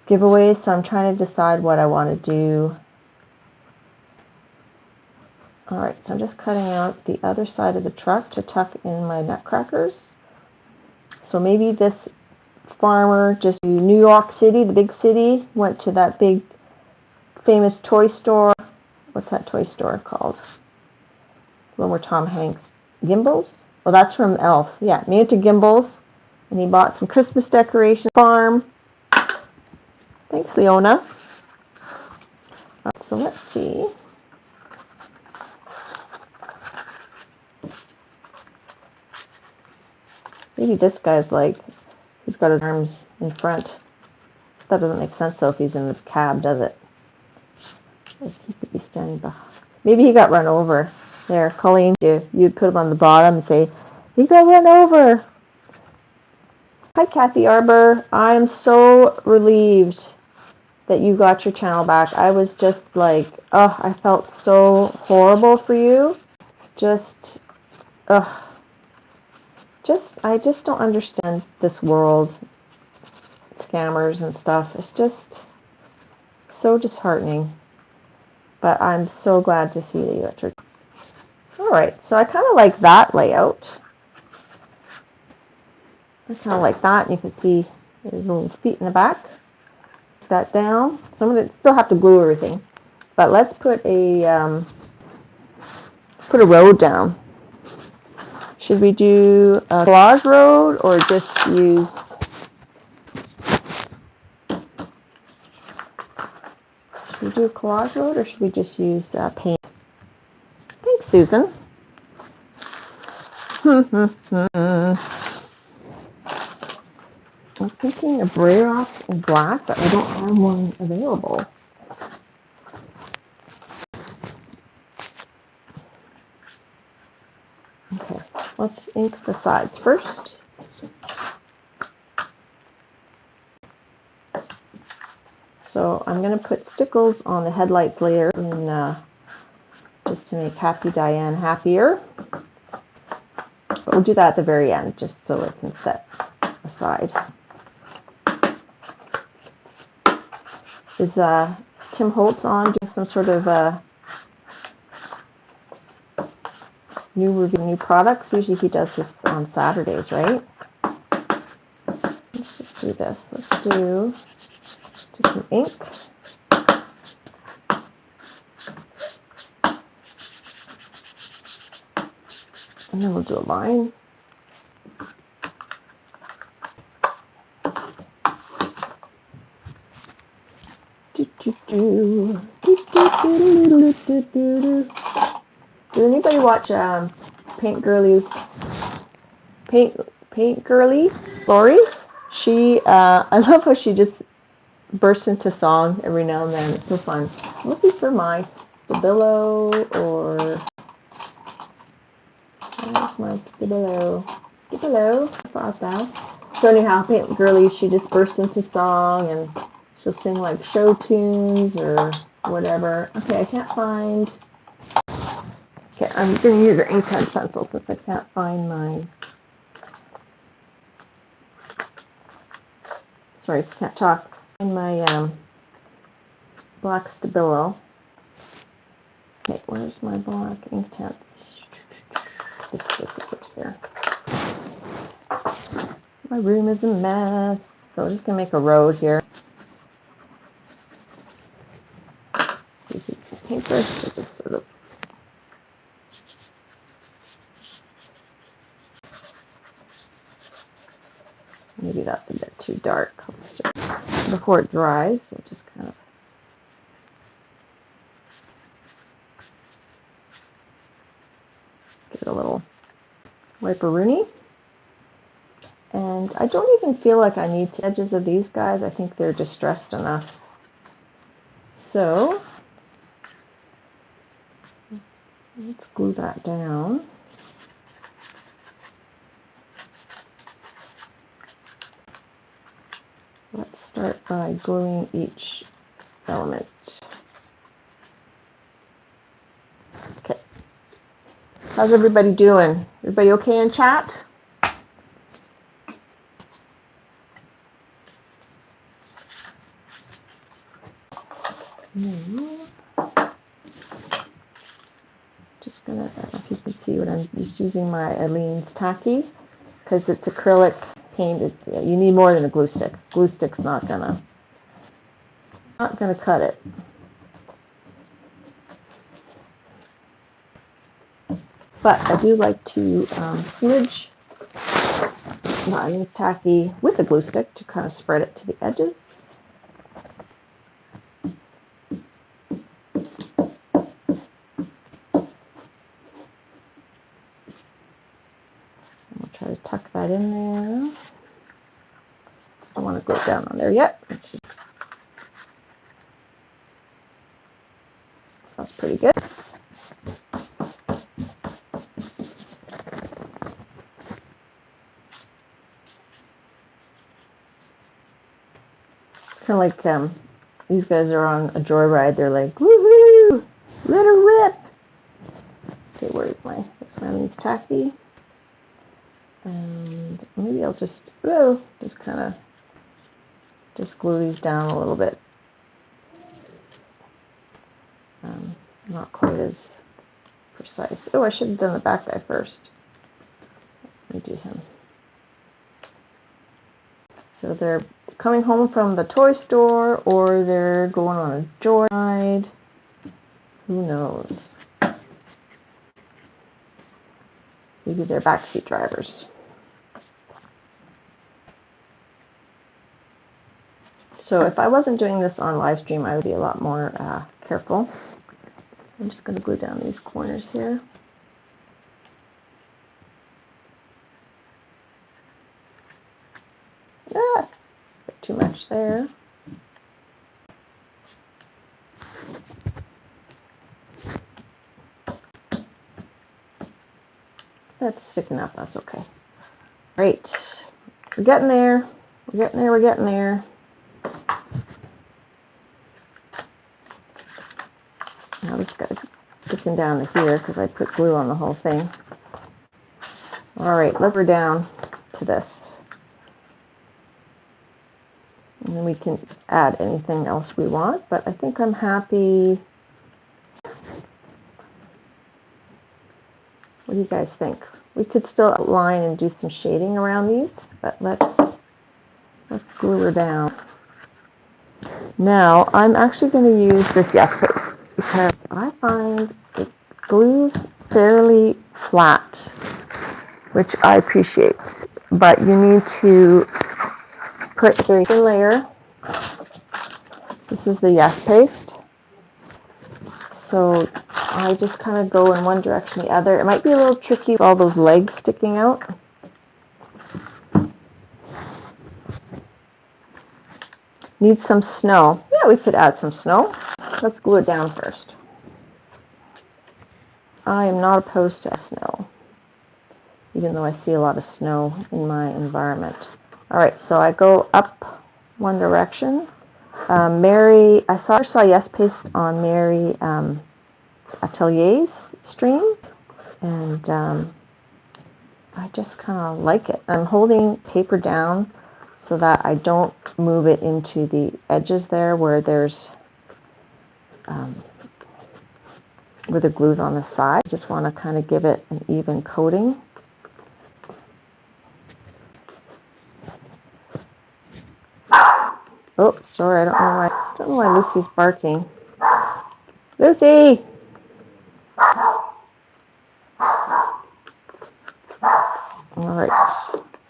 giveaways. So I'm trying to decide what I want to do. All right, so I'm just cutting out the other side of the truck to tuck in my nutcrackers. So maybe this farmer just in New York City, the big city, went to that big famous toy store. What's that toy store called? The one where Tom Hanks, Gimbals? Well, that's from Elf. Yeah, made it to Gimbals, and he bought some Christmas decorations. Farm. Thanks, Leona. So let's see. Maybe this guy's like, he's got his arms in front. That doesn't make sense though if he's in the cab, does it? Like he could be standing behind. Maybe he got run over. There, Colleen, you'd put him on the bottom and say, he got run over. Hi, Kathy Arbor. I am so relieved that you got your channel back. I was just like, oh, I felt so horrible for you. Just, I just don't understand this world, scammers and stuff. It's just so disheartening. But I'm so glad to see that you got your. All right, so I kind of like that layout. I kind of like that. You can see the little feet in the back. Put that down. So I'm going to still have to glue everything, but let's put a road down. Should we do a collage road or just use? Should we do a collage road or should we just use paint? Thanks, Susan. I'm thinking of Braillerock in black, but I don't have one available. Okay, let's ink the sides first. So I'm going to put stickles on the headlights later in, just to make Happy Diane happier. But we'll do that at the very end, just so it can set aside. Is Tim Holtz on doing some sort of new products? Usually he does this on Saturdays, right? Let's just do this. Let's do just some ink. And then we'll do a line. Did anybody watch Paint Girly Lori? She I love how she just bursts into song every now and then. It's so fun. I'm looking for my Stabilo, or where's my Stabilo? About that. So anyhow, Paint Girly, she just bursts into song and she'll sing like show tunes or whatever. Okay, I can't find. Okay, I'm going to use an inkjet pencil since I can't find my. Sorry, can't talk. In my black Stabilo. Okay, where's my black inkjets? This is it here. My room is a mess, so I'm just going to make a road here. Use the paintbrush to just sort of. Maybe that's a bit too dark. Let's just, before it dries, we'll just kind of give it a little wiper-rooney. And I don't even feel like I need the edges of these guys. I think they're distressed enough. So let's glue that down. Let's start by gluing each element. Okay. How's everybody doing? Everybody okay in chat? Just gonna, I don't know if you can see what I'm just using my Aleene's Tacky because it's acrylic painted. You need more than a glue stick. Glue stick's not gonna cut it. But I do like to smudge my Aleene's Tacky with a glue stick to kind of spread it to the edges. Try to tuck that in there. I don't want to glue it down on there yet. It's just, that's pretty good. kind of like these guys are on a joyride. They're like, woohoo, let her rip. Okay, where's my needs tacky? And maybe I'll just kind of just glue these down a little bit. Not quite as precise. Oh, I should have done the back guy first. Let me do him. So they're coming home from the toy store, or they're going on a joyride. Who knows? Maybe they're backseat drivers. So if I wasn't doing this on live stream, I would be a lot more careful. I'm just going to glue down these corners here. Ah, too much there. That's sticking up, that's okay. Great. We're getting there. We're getting there, we're getting there. Now this guy's sticking down to here because I put glue on the whole thing. All right, let's go down to this. And then we can add anything else we want, but I think I'm happy. What do you guys think? We could still outline and do some shading around these, but let's glue her down. Now, I'm actually going to use this Yes Paste because I find it glues fairly flat, which I appreciate. But you need to put a very thin layer. This is the Yes Paste. So I just kind of go in one direction or the other. It might be a little tricky with all those legs sticking out. Need some snow. Yeah, we could add some snow. Let's glue it down first. I am not opposed to snow, even though I see a lot of snow in my environment. All right, so I go up one direction. Mary, I saw Yes Paste on Mary Atelier's stream, and I just kind of like it. I'm holding paper down so that I don't move it into the edges there where there's where the glue's on the side. I just want to kind of give it an even coating. Oh, sorry, I don't know why Lucy's barking. Lucy! All right,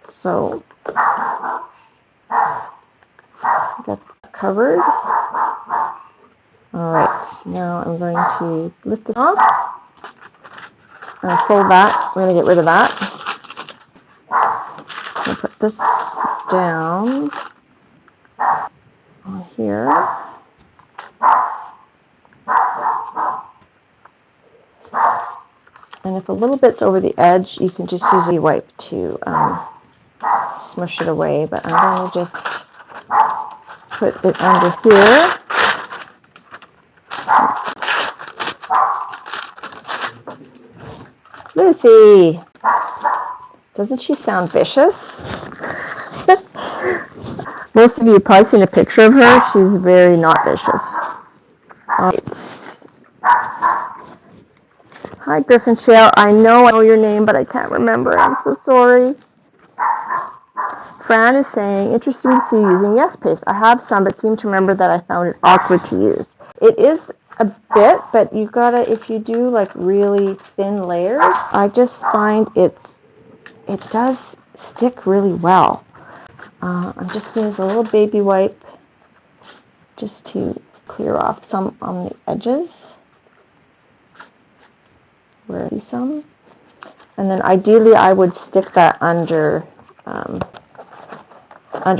so got that covered. All right, now I'm going to lift this off. I'm going to fold that. We're going to get rid of that. I'm going to put this down on here. And if a little bit's over the edge, you can just use a wipe to smush it away. But I'm going to just put it under here. Lucy! Doesn't she sound vicious? Most of you have probably seen a picture of her. She's very not vicious. All right. Hi, Griffin Shale. I know your name, but I can't remember. I'm so sorry. Fran is saying, interesting to see you using Yes Paste. I have some, but seem to remember that I found it awkward to use. It is a bit, but you gotta, if you do like really thin layers, I just find it does stick really well. I'm just going to use a little baby wipe just to clear off some on the edges. Where I see some. And then ideally I would stick that under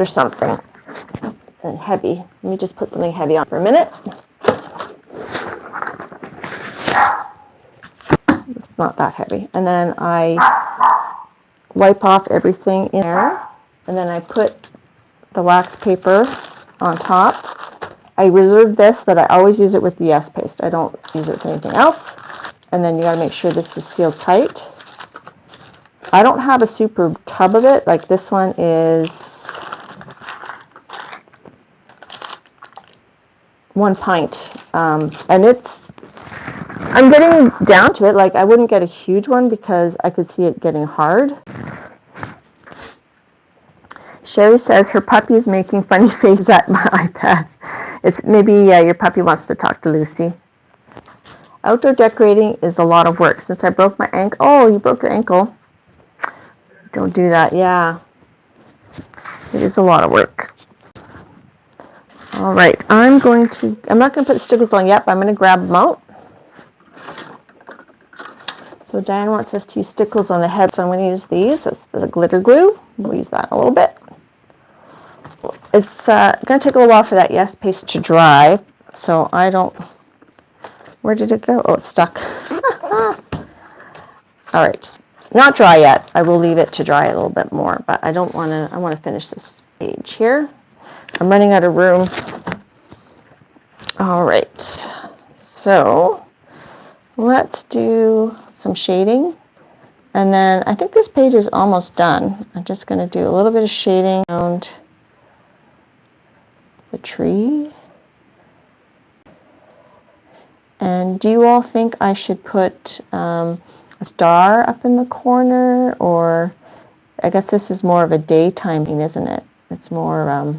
something and heavy. Let me just put something heavy on for a minute. It's not that heavy. And then I wipe off everything in there. And then I put the wax paper on top. I reserved this, that I always use it with the yes paste. I don't use it with anything else. And then you got to make sure this is sealed tight. I don't have a super tub of it. Like this one is 1 pint. And I'm getting down to it. Like I wouldn't get a huge one because I could see it getting hard. Sherry says her puppy is making funny faces at my iPad. It's maybe your puppy wants to talk to Lucy. Outdoor decorating is a lot of work. Since I broke my ankle. Oh, you broke your ankle. Don't do that. Yeah. It is a lot of work. All right. I'm not going to put the stickers on yet, but I'm going to grab them out. So Diane wants us to use stickles on the head, so I'm going to use these. That's the glitter glue. We'll use that in a little bit. It's going to take a little while for that yes paste to dry, so I don't... Where did it go? Oh, it's stuck. All right. Not dry yet. I will leave it to dry a little bit more, but I don't want to... I want to finish this page here. I'm running out of room. All right. So let's do some shading. And then I think this page is almost done. I'm just going to do a little bit of shading around the tree. And do you all think I should put a star up in the corner? Or I guess this is more of a daytime scene, isn't it? It's more...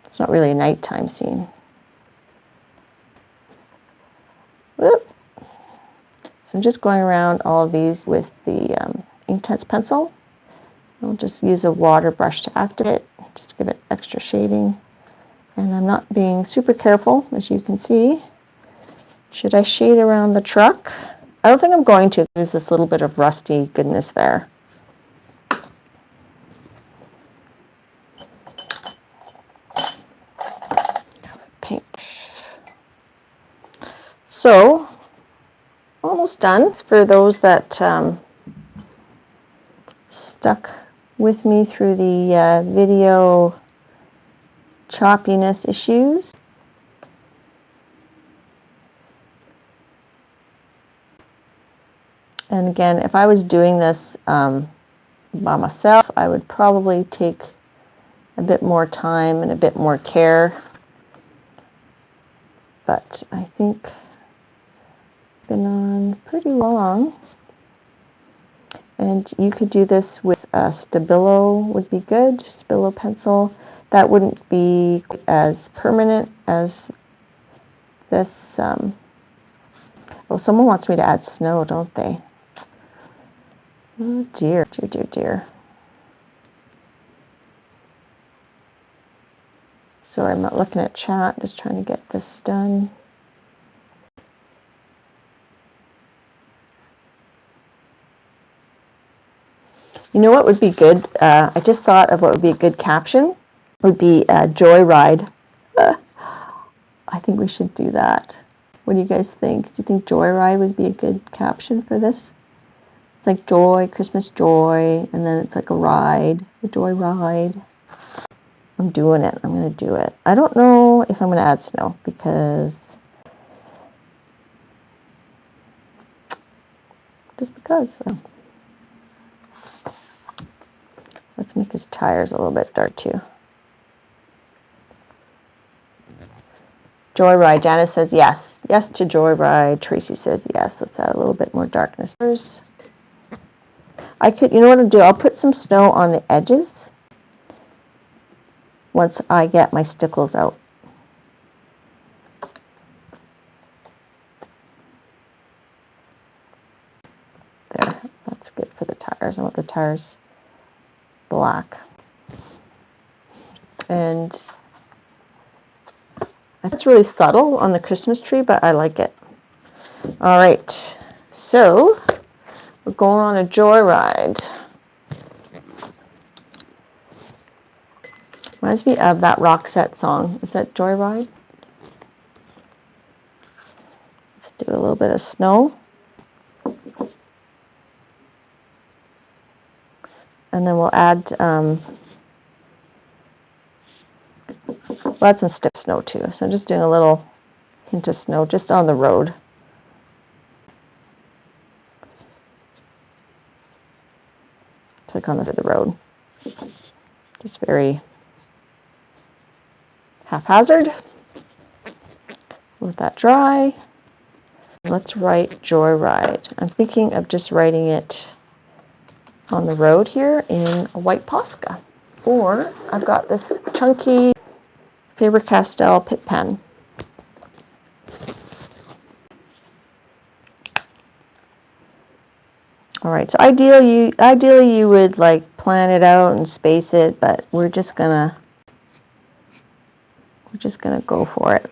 it's not really a nighttime scene. Whoop. So I'm just going around all of these with the Inktense pencil. I'll just use a water brush to activate it, just to give it extra shading. And I'm not being super careful, as you can see. Should I shade around the truck? I don't think I'm going to. There's this little bit of rusty goodness there. Pink. So, almost done. For those that stuck with me through the video choppiness issues. And again, if I was doing this by myself, I would probably take a bit more time and a bit more care. But I think I've been on pretty long. And you could do this with a Stabilo would be good, Stabilo pencil. That wouldn't be as permanent as this. Oh, someone wants me to add snow, don't they? Oh dear, dear, dear, dear. Sorry, I'm not looking at chat, just trying to get this done. You know what would be good? I just thought of what would be a good caption. Would be Joyride. I think we should do that. What do you guys think? Do you think Joyride would be a good caption for this? It's like joy, Christmas joy, and then it's like a ride, a joy ride. I'm doing it. I'm going to do it. I don't know if I'm going to add snow because... just because. So. Let's make his tires a little bit dark too. Joyride. Janice says yes. Yes to Joyride. Tracy says yes. Let's add a little bit more darkness. I could, you know what I'll do? I'll put some snow on the edges once I get my stickles out. There. That's good for the tires. I want the tires black. And it's really subtle on the Christmas tree, but I like it. All right, so we're going on a joyride. Reminds me of that Roxette song. Is that Joyride? Let's do a little bit of snow. And then we'll add some stick snow too. So I'm just doing a little hint of snow just on the road. It's like on the side of the road. Just very haphazard. Let that dry. Let's write Joyride. I'm thinking of just writing it on the road here in a white Posca. Or I've got this chunky Faber-Castell Pitt pen. All right, so ideally you would like plan it out and space it, but we're just gonna go for it.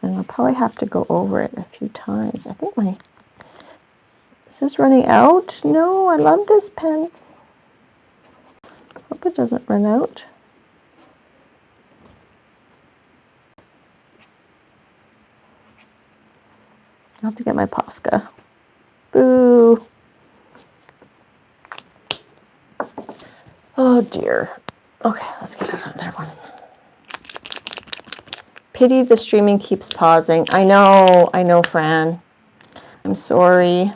And I'll probably have to go over it a few times. I think is this running out? No, I love this pen. Hope it doesn't run out. I'll have to get my Posca. Boo. Oh dear. Okay, let's get another one. Pity the streaming keeps pausing. I know, Fran. I'm sorry.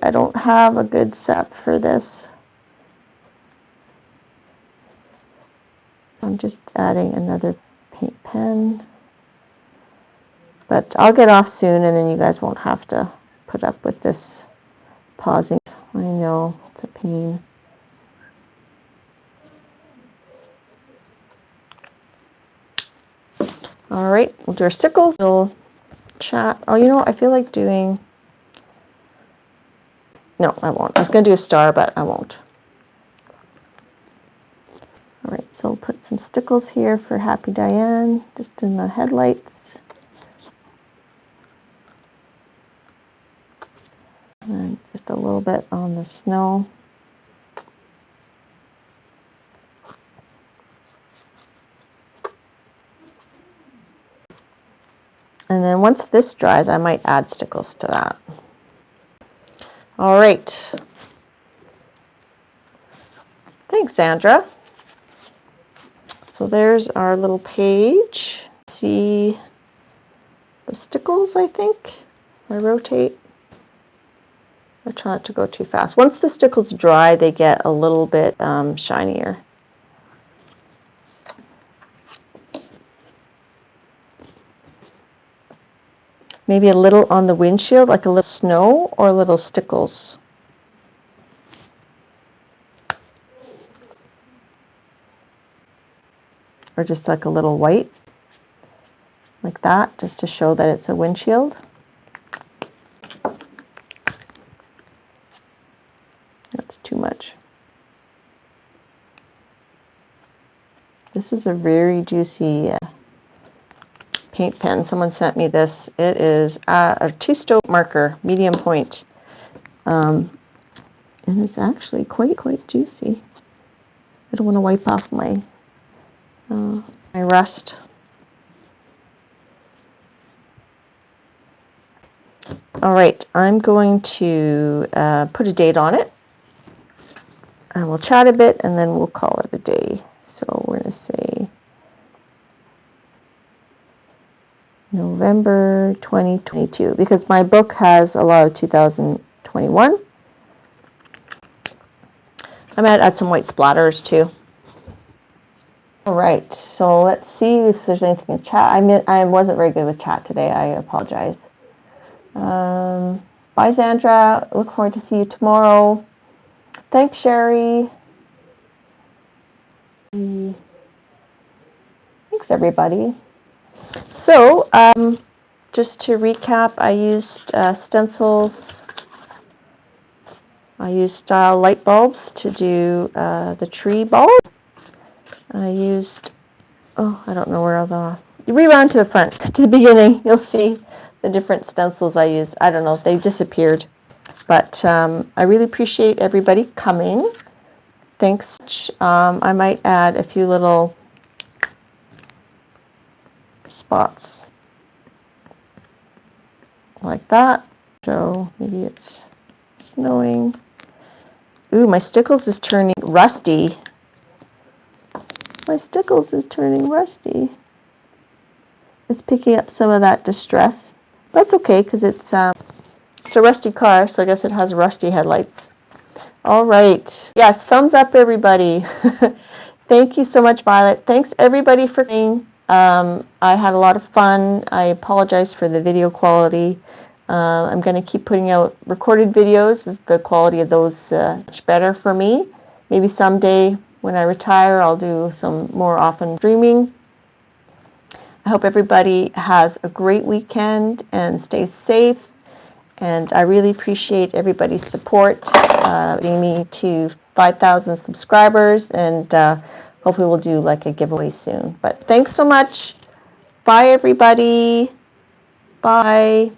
I don't have a good setup for this. I'm just adding another paint pen. But I'll get off soon and then you guys won't have to put up with this pausing. I know, it's a pain. All right, we'll do our stickles. We'll chat. Oh, you know what? I feel like doing... No, I won't. I was going to do a star, but I won't. All right, so we'll put some stickles here for Happy Diane, just in the headlights. And just a little bit on the snow. And then once this dries, I might add stickles to that. All right. Thanks, Sandra. So there's our little page. See the stickles, I think. If I rotate. I try not to go too fast. Once the stickles dry, they get a little bit shinier. Maybe a little on the windshield, like a little snow, or little stickles. Or just like a little white, like that, just to show that it's a windshield. That's too much. This is a very juicy paint pen. Someone sent me this. It is a Artisto marker, medium point. And it's actually quite juicy. I don't want to wipe off my rust. All right, I'm going to put a date on it. And we'll chat a bit and then we'll call it a day. So we're going to say November 2022, because my book has a lot of 2021. I might add some white splatters too. All right, so let's see if there's anything in chat. I wasn't very good with chat today. I apologize. Bye, Sandra. Look forward to see you tomorrow. Thanks, Sherry. Thanks, everybody. So, just to recap, I used stencils. I used style light bulbs to do the tree bulb. I used, I don't know where you rewound to the front, to the beginning. You'll see the different stencils I used. I don't know, they disappeared. But I really appreciate everybody coming. Thanks. I might add a few little spots like that. So maybe it's snowing. Ooh, my Stencils is turning rusty. My Stencils is turning rusty. It's picking up some of that distress. That's okay because it's a rusty car, so I guess it has rusty headlights. All right. Yes, thumbs up, everybody. Thank you so much, Violet. Thanks, everybody, for coming. I had a lot of fun. I apologize for the video quality. I'm going to keep putting out recorded videos. The quality of those much better for me. Maybe someday when I retire, I'll do some more often streaming. I hope everybody has a great weekend and stay safe. And I really appreciate everybody's support, getting me to 5,000 subscribers, and hopefully we'll do like a giveaway soon. But thanks so much. Bye, everybody. Bye.